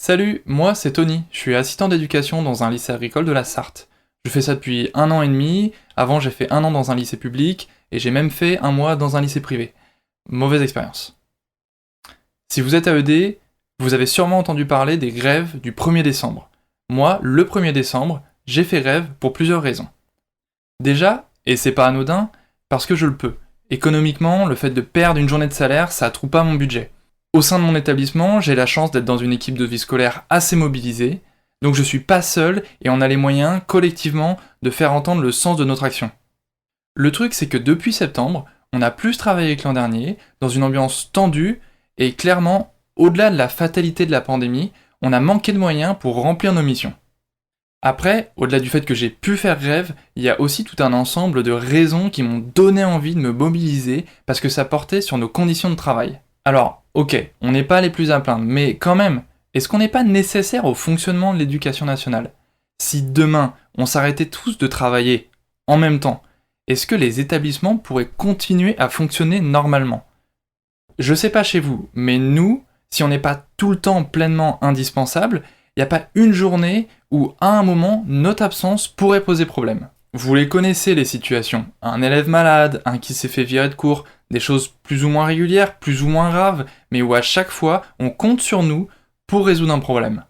Salut, moi c'est Tony, je suis assistant d'éducation dans un lycée agricole de la Sarthe. Je fais ça depuis 1 an et demi, avant j'ai fait 1 an dans un lycée public, et j'ai même fait 1 mois dans un lycée privé. Mauvaise expérience. Si vous êtes AED, vous avez sûrement entendu parler des grèves du 1er décembre. Moi, le 1er décembre, j'ai fait grève pour plusieurs raisons. Déjà, et c'est pas anodin, parce que je le peux. Économiquement, le fait de perdre une journée de salaire, ça trouve pas mon budget. Au sein de mon établissement, j'ai la chance d'être dans une équipe de vie scolaire assez mobilisée, donc je suis pas seul et on a les moyens, collectivement, de faire entendre le sens de notre action. Le truc, c'est que depuis septembre, on a plus travaillé que l'an dernier, dans une ambiance tendue, et clairement, au-delà de la fatalité de la pandémie, on a manqué de moyens pour remplir nos missions. Après, au-delà du fait que j'ai pu faire grève, il y a aussi tout un ensemble de raisons qui m'ont donné envie de me mobiliser parce que ça portait sur nos conditions de travail. Alors, ok, on n'est pas les plus à plaindre, mais quand même, est-ce qu'on n'est pas nécessaire au fonctionnement de l'éducation nationale? Si demain, on s'arrêtait tous de travailler en même temps, est-ce que les établissements pourraient continuer à fonctionner normalement? Je sais pas chez vous, mais nous, si on n'est pas tout le temps pleinement indispensable, il n'y a pas une journée où, à un moment, notre absence pourrait poser problème. Vous les connaissez les situations. Un élève malade, un qui s'est fait virer de cours, des choses plus ou moins régulières, plus ou moins graves, mais où à chaque fois, on compte sur nous pour résoudre un problème.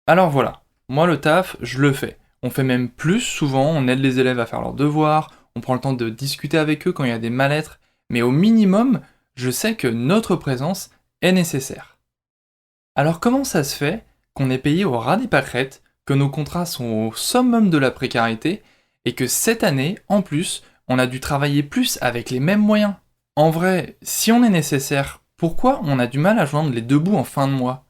Alors voilà, moi le taf, je le fais. On fait même plus souvent, on aide les élèves à faire leurs devoirs, on prend le temps de discuter avec eux quand il y a des mal-être, mais au minimum, je sais que notre présence est nécessaire. Alors comment ça se fait qu'on est payé au ras des pâquerettes, que nos contrats sont au summum de la précarité, et que cette année, en plus, on a dû travailler plus avec les mêmes moyens? En vrai, si on est nécessaire, pourquoi on a du mal à joindre les deux bouts en fin de mois?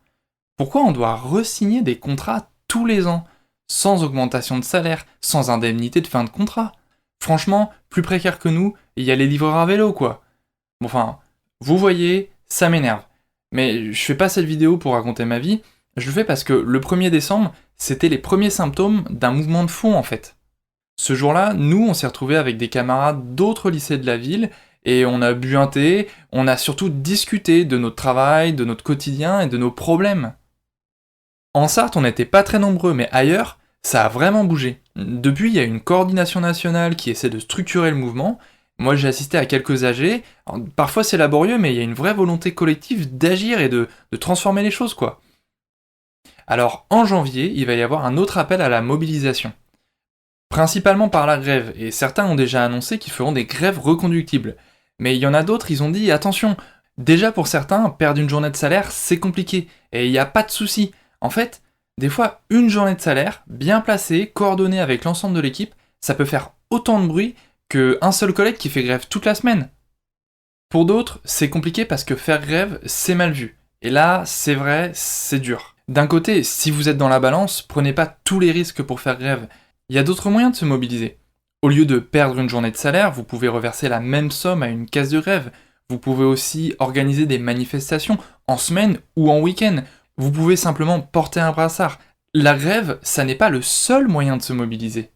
Pourquoi on doit re-signer des contrats tous les ans, sans augmentation de salaire, sans indemnité de fin de contrat? Franchement, plus précaire que nous, il y a les livreurs à vélo, quoi. Bon, enfin, vous voyez, ça m'énerve. Mais je fais pas cette vidéo pour raconter ma vie, je le fais parce que le 1er décembre, c'était les premiers symptômes d'un mouvement de fond en fait. Ce jour-là, nous, on s'est retrouvés avec des camarades d'autres lycées de la ville, et on a bu un thé, on a surtout discuté de notre travail, de notre quotidien et de nos problèmes. En Sarthe, on n'était pas très nombreux, mais ailleurs, ça a vraiment bougé. Depuis, il y a une coordination nationale qui essaie de structurer le mouvement. Moi, j'ai assisté à quelques AG. Alors, parfois, c'est laborieux, mais il y a une vraie volonté collective d'agir et de transformer les choses, quoi. Alors, en janvier, il va y avoir un autre appel à la mobilisation. Principalement par la grève, et certains ont déjà annoncé qu'ils feront des grèves reconductibles. Mais il y en a d'autres, ils ont dit attention, déjà pour certains, perdre une journée de salaire, c'est compliqué, et il n'y a pas de souci. En fait, des fois, une journée de salaire, bien placée, coordonnée avec l'ensemble de l'équipe, ça peut faire autant de bruit qu'un seul collègue qui fait grève toute la semaine. Pour d'autres, c'est compliqué parce que faire grève, c'est mal vu. Et là, c'est vrai, c'est dur. D'un côté, si vous êtes dans la balance, prenez pas tous les risques pour faire grève. Il y a d'autres moyens de se mobiliser. Au lieu de perdre une journée de salaire, vous pouvez reverser la même somme à une caisse de grève. Vous pouvez aussi organiser des manifestations en semaine ou en week-end. Vous pouvez simplement porter un brassard. La grève, ça n'est pas le seul moyen de se mobiliser.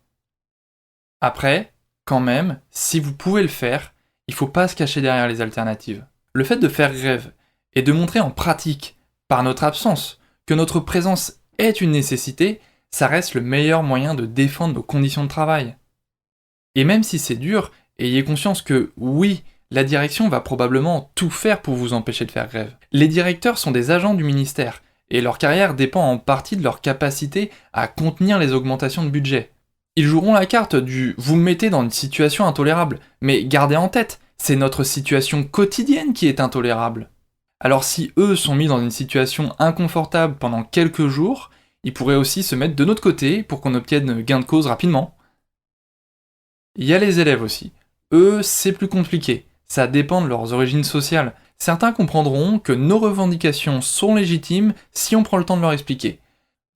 Après, quand même, si vous pouvez le faire, il faut pas se cacher derrière les alternatives. Le fait de faire grève et de montrer en pratique, par notre absence, que notre présence est une nécessité, ça reste le meilleur moyen de défendre nos conditions de travail. Et même si c'est dur, ayez conscience que oui, la direction va probablement tout faire pour vous empêcher de faire grève. Les directeurs sont des agents du ministère, et leur carrière dépend en partie de leur capacité à contenir les augmentations de budget. Ils joueront la carte du « vous me mettez dans une situation intolérable », mais gardez en tête, c'est notre situation quotidienne qui est intolérable. Alors si eux sont mis dans une situation inconfortable pendant quelques jours, ils pourraient aussi se mettre de notre côté pour qu'on obtienne gain de cause rapidement. Il y a les élèves aussi. Eux, c'est plus compliqué, ça dépend de leurs origines sociales. Certains comprendront que nos revendications sont légitimes si on prend le temps de leur expliquer.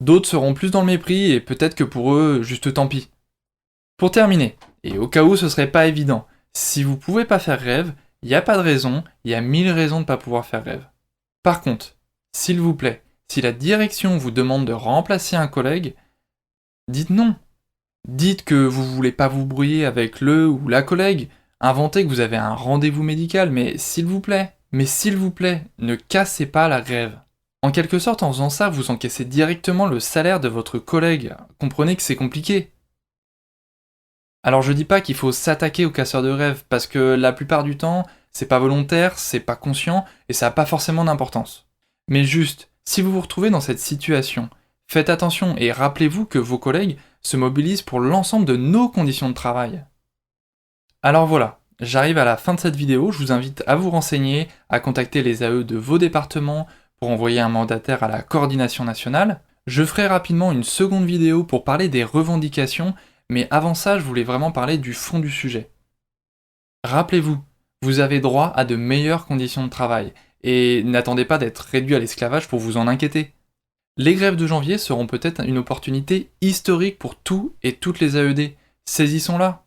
D'autres seront plus dans le mépris et peut-être que pour eux, juste tant pis. Pour terminer, et au cas où ce serait pas évident, si vous pouvez pas faire grève, il n'y a pas de raison, il y a 1000 raisons de pas pouvoir faire grève. Par contre, s'il vous plaît, si la direction vous demande de remplacer un collègue, dites non. Dites que vous voulez pas vous brouiller avec le ou la collègue, inventez que vous avez un rendez-vous médical, mais s'il vous plaît, ne cassez pas la grève. En quelque sorte, en faisant ça, vous encaissez directement le salaire de votre collègue. Comprenez que c'est compliqué. Alors je dis pas qu'il faut s'attaquer aux casseurs de rêves, parce que la plupart du temps, c'est pas volontaire, c'est pas conscient, et ça a pas forcément d'importance. Mais juste, si vous vous retrouvez dans cette situation, faites attention et rappelez-vous que vos collègues se mobilisent pour l'ensemble de nos conditions de travail. Alors voilà, j'arrive à la fin de cette vidéo, je vous invite à vous renseigner, à contacter les AE de vos départements pour envoyer un mandataire à la coordination nationale. Je ferai rapidement une seconde vidéo pour parler des revendications, mais avant ça, je voulais vraiment parler du fond du sujet. Rappelez-vous, vous avez droit à de meilleures conditions de travail, et n'attendez pas d'être réduit à l'esclavage pour vous en inquiéter. Les grèves de janvier seront peut-être une opportunité historique pour tous et toutes les AED. Saisissons-la.